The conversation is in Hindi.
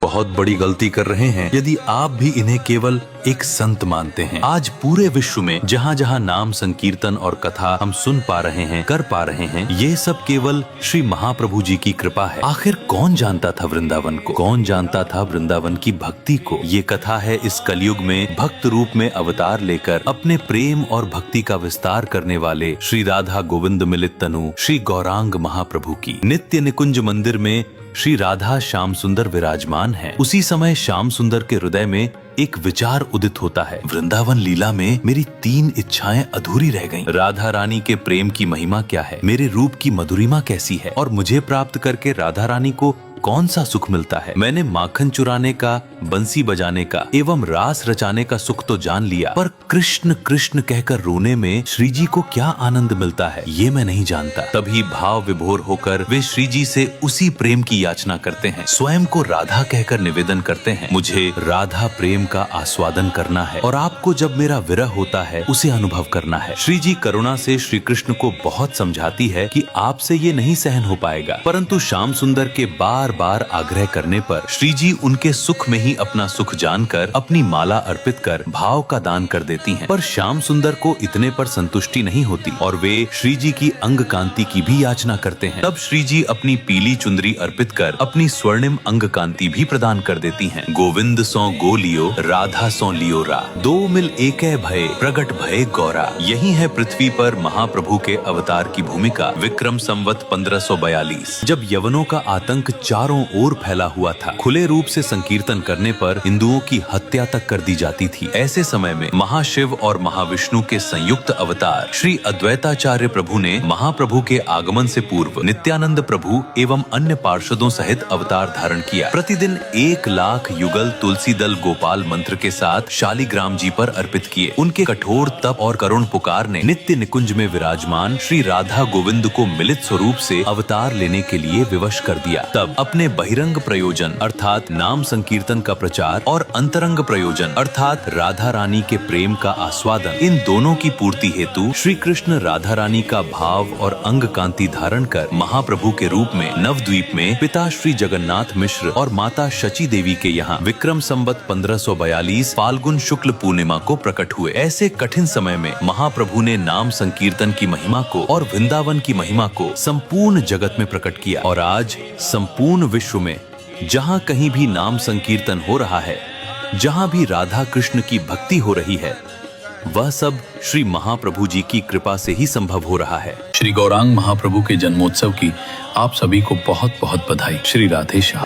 बहुत बड़ी गलती कर रहे हैं यदि आप भी इन्हें केवल एक संत मानते हैं। आज पूरे विश्व में जहाँ जहाँ नाम संकीर्तन और कथा हम सुन पा रहे हैं, कर पा रहे हैं, ये सब केवल श्री महाप्रभु जी की कृपा है। आखिर कौन जानता था वृंदावन को, कौन जानता था वृंदावन की भक्ति को। ये कथा है इस कलयुग में भक्त रूप में अवतार लेकर अपने प्रेम और भक्ति का विस्तार करने वाले श्री राधा गोविंद मिलित तनु श्री गौरांग महाप्रभु की। नित्य निकुंज मंदिर में श्री राधा श्याम सुंदर विराजमान है। उसी समय श्याम सुंदर के हृदय में एक विचार उदित होता है, वृंदावन लीला में मेरी 3 इच्छाएं अधूरी रह गईं। राधा रानी के प्रेम की महिमा क्या है, मेरे रूप की मधुरिमा कैसी है, और मुझे प्राप्त करके राधा रानी को कौन सा सुख मिलता है। मैंने माखन चुराने का, बंसी बजाने का एवं रास रचाने का सुख तो जान लिया, पर कृष्ण कृष्ण कहकर रोने में श्री जी को क्या आनंद मिलता है ये मैं नहीं जानता। तभी भाव विभोर होकर वे श्री जी से उसी प्रेम की याचना करते हैं, स्वयं को राधा कहकर निवेदन करते हैं, मुझे राधा प्रेम का आस्वादन करना है और आपको जब मेरा विरह होता है उसे अनुभव करना है। श्री जी करुणा से श्री कृष्ण को बहुत समझाती है कि आपसे ये नहीं सहन हो पाएगा, परंतु श्याम सुंदर के बार बार आग्रह करने पर श्री जी उनके सुख में ही अपना सुख जानकर अपनी माला अर्पित कर भाव का दान कर देती हैं। पर श्याम सुंदर को इतने पर संतुष्टि नहीं होती और वे श्री जी की अंग कांति की भी याचना करते हैं। तब श्री जी अपनी पीली चुंदरी अर्पित कर अपनी स्वर्णिम अंग कांति भी प्रदान कर देती हैं। गोविंद सो गो लियो, राधा सो लियो रा, 2 मिल एकै भय, प्रगट भय गौरा। यही है पृथ्वी पर महाप्रभु के अवतार की भूमिका। विक्रम संवत 1542 जब यवनों का आतंक चारों ओर फैला हुआ था, खुले रूप से संकीर्तन करने पर हिंदुओं की हत्या तक कर दी जाती थी। ऐसे समय में महाशिव और महाविष्णु के संयुक्त अवतार श्री अद्वैताचार्य प्रभु ने महाप्रभु के आगमन से पूर्व नित्यानंद प्रभु एवं अन्य पार्षदों सहित अवतार धारण किया। प्रतिदिन 1 लाख युगल तुलसी दल गोपाल मंत्र के साथ शालिग्राम जी पर अर्पित किए। उनके कठोर तप और करुण पुकार ने नित्य निकुंज में विराजमान श्री राधा गोविंद को मिलित स्वरूप से अवतार लेने के लिए विवश कर दिया। तब अपने बहिरंग प्रयोजन अर्थात नाम संकीर्तन का प्रचार और अंतरंग प्रयोजन अर्थात राधा रानी के प्रेम का आस्वादन, इन दोनों की पूर्ति हेतु श्री कृष्ण राधा रानी का भाव और अंग कांति धारण कर महाप्रभु के रूप में नवद्वीप में पिता श्री जगन्नाथ मिश्र और माता शची देवी के यहाँ विक्रम संवत 1542 फाल्गुन शुक्ल पूर्णिमा को प्रकट हुए। ऐसे कठिन समय में महाप्रभु ने नाम संकीर्तन की महिमा को और वृंदावन की महिमा को संपूर्ण जगत में प्रकट किया और आज संपूर्ण विश्व में जहाँ कहीं भी नाम संकीर्तन हो रहा है, जहाँ भी राधा कृष्ण की भक्ति हो रही है, वह सब श्री महाप्रभु जी की कृपा से ही संभव हो रहा है। श्री गौरांग महाप्रभु के जन्मोत्सव की आप सभी को बहुत बहुत बधाई। श्री राधे श्याम।